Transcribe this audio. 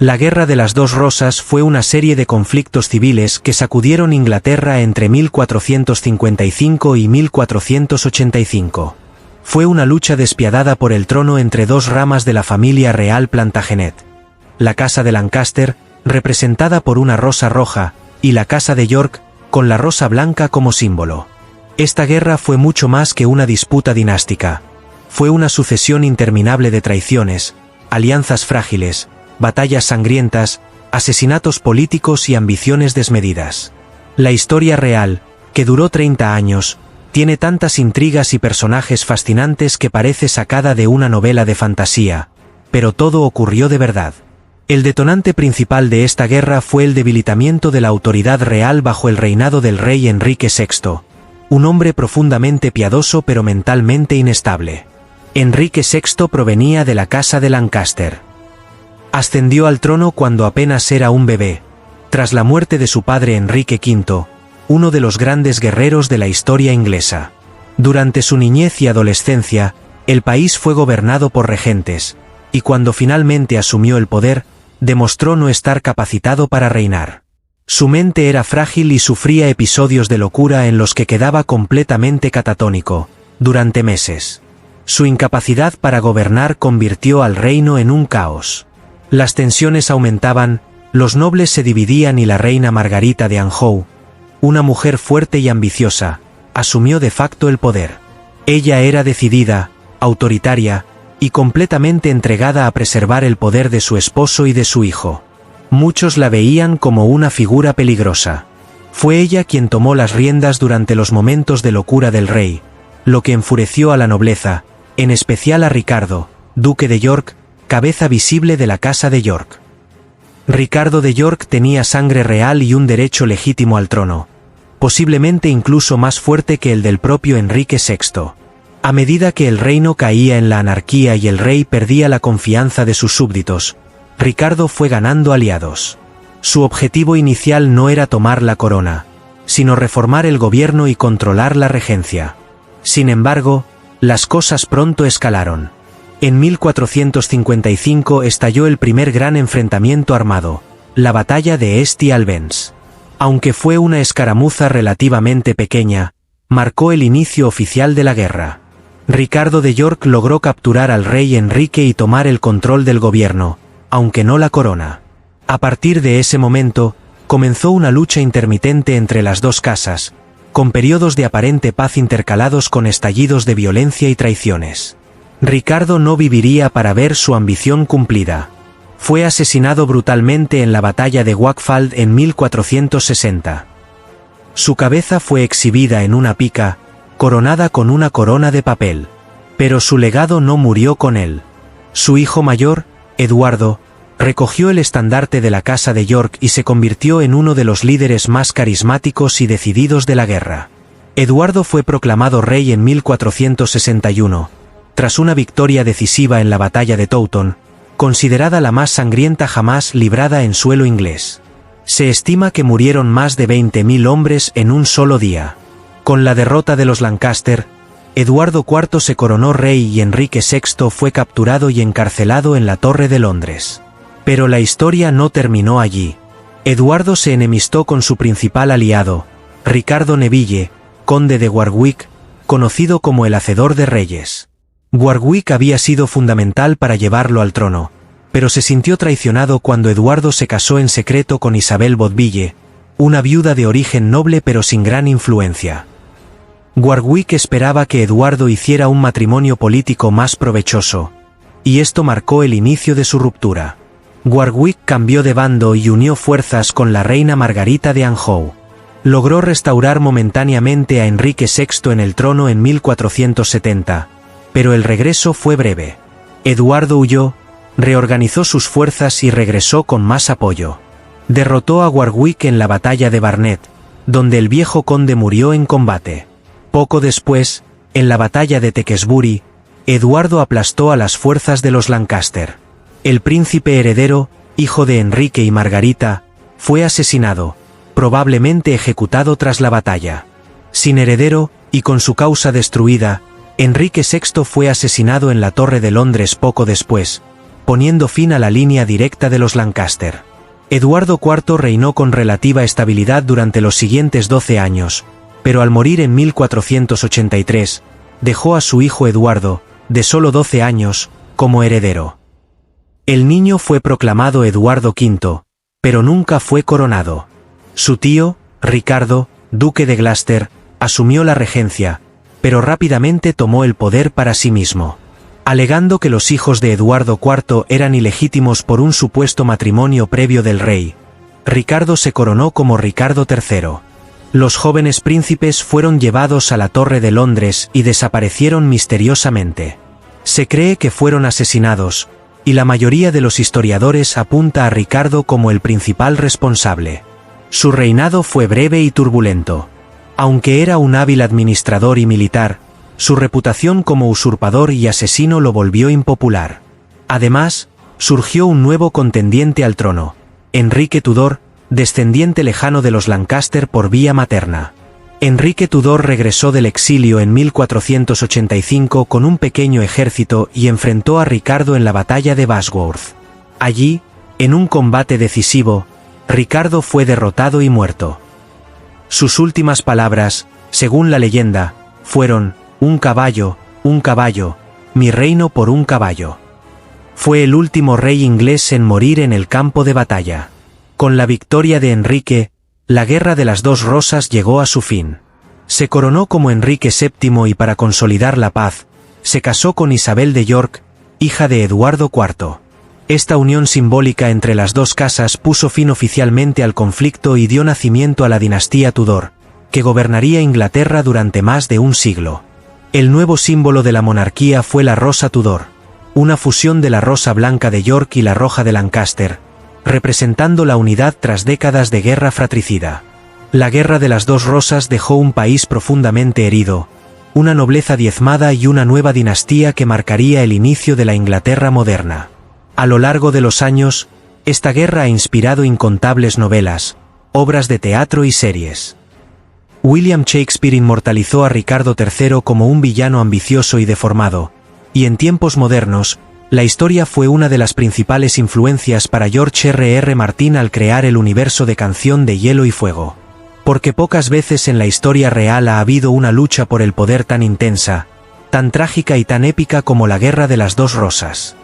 La Guerra de las Dos Rosas fue una serie de conflictos civiles que sacudieron Inglaterra entre 1455 y 1485. Fue una lucha despiadada por el trono entre dos ramas de la familia real Plantagenet. La Casa de Lancaster, representada por una rosa roja, y la Casa de York, con la rosa blanca como símbolo. Esta guerra fue mucho más que una disputa dinástica. Fue una sucesión interminable de traiciones, alianzas frágiles, batallas sangrientas, asesinatos políticos y ambiciones desmedidas. La historia real, que duró 30 años, tiene tantas intrigas y personajes fascinantes que parece sacada de una novela de fantasía, pero todo ocurrió de verdad. El detonante principal de esta guerra fue el debilitamiento de la autoridad real bajo el reinado del rey Enrique VI, un hombre profundamente piadoso pero mentalmente inestable. Enrique VI provenía de la Casa de Lancaster. Ascendió al trono cuando apenas era un bebé, tras la muerte de su padre Enrique V, uno de los grandes guerreros de la historia inglesa. Durante su niñez y adolescencia, el país fue gobernado por regentes, y cuando finalmente asumió el poder, demostró no estar capacitado para reinar. Su mente era frágil y sufría episodios de locura en los que quedaba completamente catatónico, durante meses. Su incapacidad para gobernar convirtió al reino en un caos. Las tensiones aumentaban, los nobles se dividían y la reina Margarita de Anjou, una mujer fuerte y ambiciosa, asumió de facto el poder. Ella era decidida, autoritaria, y completamente entregada a preservar el poder de su esposo y de su hijo. Muchos la veían como una figura peligrosa. Fue ella quien tomó las riendas durante los momentos de locura del rey, lo que enfureció a la nobleza, en especial a Ricardo, duque de York, cabeza visible de la Casa de York. Ricardo de York tenía sangre real y un derecho legítimo al trono, posiblemente incluso más fuerte que el del propio Enrique VI. A medida que el reino caía en la anarquía y el rey perdía la confianza de sus súbditos, Ricardo fue ganando aliados. Su objetivo inicial no era tomar la corona, sino reformar el gobierno y controlar la regencia. Sin embargo, las cosas pronto escalaron. En 1455 estalló el primer gran enfrentamiento armado, la batalla de Esti-Albens. Aunque fue una escaramuza relativamente pequeña, marcó el inicio oficial de la guerra. Ricardo de York logró capturar al rey Enrique y tomar el control del gobierno, aunque no la corona. A partir de ese momento, comenzó una lucha intermitente entre las dos casas, con periodos de aparente paz intercalados con estallidos de violencia y traiciones. Ricardo no viviría para ver su ambición cumplida. Fue asesinado brutalmente en la batalla de Wakefield en 1460. Su cabeza fue exhibida en una pica, coronada con una corona de papel. Pero su legado no murió con él. Su hijo mayor, Eduardo, recogió el estandarte de la Casa de York y se convirtió en uno de los líderes más carismáticos y decididos de la guerra. Eduardo fue proclamado rey en 1461, tras una victoria decisiva en la batalla de Towton, considerada la más sangrienta jamás librada en suelo inglés. Se estima que murieron más de 20.000 hombres en un solo día. Con la derrota de los Lancaster, Eduardo IV se coronó rey y Enrique VI fue capturado y encarcelado en la Torre de Londres. Pero la historia no terminó allí. Eduardo se enemistó con su principal aliado, Ricardo Neville, conde de Warwick, conocido como el Hacedor de Reyes. Warwick había sido fundamental para llevarlo al trono, pero se sintió traicionado cuando Eduardo se casó en secreto con Isabel Bodville, una viuda de origen noble pero sin gran influencia. Warwick esperaba que Eduardo hiciera un matrimonio político más provechoso, y esto marcó el inicio de su ruptura. Warwick cambió de bando y unió fuerzas con la reina Margarita de Anjou. Logró restaurar momentáneamente a Enrique VI en el trono en 1470, pero el regreso fue breve. Eduardo huyó, reorganizó sus fuerzas y regresó con más apoyo. Derrotó a Warwick en la batalla de Barnet, donde el viejo conde murió en combate. Poco después, en la batalla de Tewkesbury, Eduardo aplastó a las fuerzas de los Lancaster. El príncipe heredero, hijo de Enrique y Margarita, fue asesinado, probablemente ejecutado tras la batalla. Sin heredero, y con su causa destruida, Enrique VI fue asesinado en la Torre de Londres poco después, poniendo fin a la línea directa de los Lancaster. Eduardo IV reinó con relativa estabilidad durante los siguientes 12 años, pero al morir en 1483, dejó a su hijo Eduardo, de solo 12 años, como heredero. El niño fue proclamado Eduardo V, pero nunca fue coronado. Su tío, Ricardo, duque de Gloucester, asumió la regencia, pero rápidamente tomó el poder para sí mismo. Alegando que los hijos de Eduardo IV eran ilegítimos por un supuesto matrimonio previo del rey, Ricardo se coronó como Ricardo III. Los jóvenes príncipes fueron llevados a la Torre de Londres y desaparecieron misteriosamente. Se cree que fueron asesinados, y la mayoría de los historiadores apunta a Ricardo como el principal responsable. Su reinado fue breve y turbulento. Aunque era un hábil administrador y militar, su reputación como usurpador y asesino lo volvió impopular. Además, surgió un nuevo contendiente al trono, Enrique Tudor, descendiente lejano de los Lancaster por vía materna. Enrique Tudor regresó del exilio en 1485 con un pequeño ejército y enfrentó a Ricardo en la batalla de Bosworth. Allí, en un combate decisivo, Ricardo fue derrotado y muerto. Sus últimas palabras, según la leyenda, fueron: un caballo, mi reino por un caballo. Fue el último rey inglés en morir en el campo de batalla. Con la victoria de Enrique, la Guerra de las Dos Rosas llegó a su fin. Se coronó como Enrique VII y para consolidar la paz, se casó con Isabel de York, hija de Eduardo IV. Esta unión simbólica entre las dos casas puso fin oficialmente al conflicto y dio nacimiento a la dinastía Tudor, que gobernaría Inglaterra durante más de un siglo. El nuevo símbolo de la monarquía fue la rosa Tudor, una fusión de la rosa blanca de York y la roja de Lancaster, representando la unidad tras décadas de guerra fratricida. La Guerra de las Dos Rosas dejó un país profundamente herido, una nobleza diezmada y una nueva dinastía que marcaría el inicio de la Inglaterra moderna. A lo largo de los años, esta guerra ha inspirado incontables novelas, obras de teatro y series. William Shakespeare inmortalizó a Ricardo III como un villano ambicioso y deformado, y en tiempos modernos, la historia fue una de las principales influencias para George R.R. Martin al crear el universo de Canción de Hielo y Fuego. Porque pocas veces en la historia real ha habido una lucha por el poder tan intensa, tan trágica y tan épica como la Guerra de las Dos Rosas.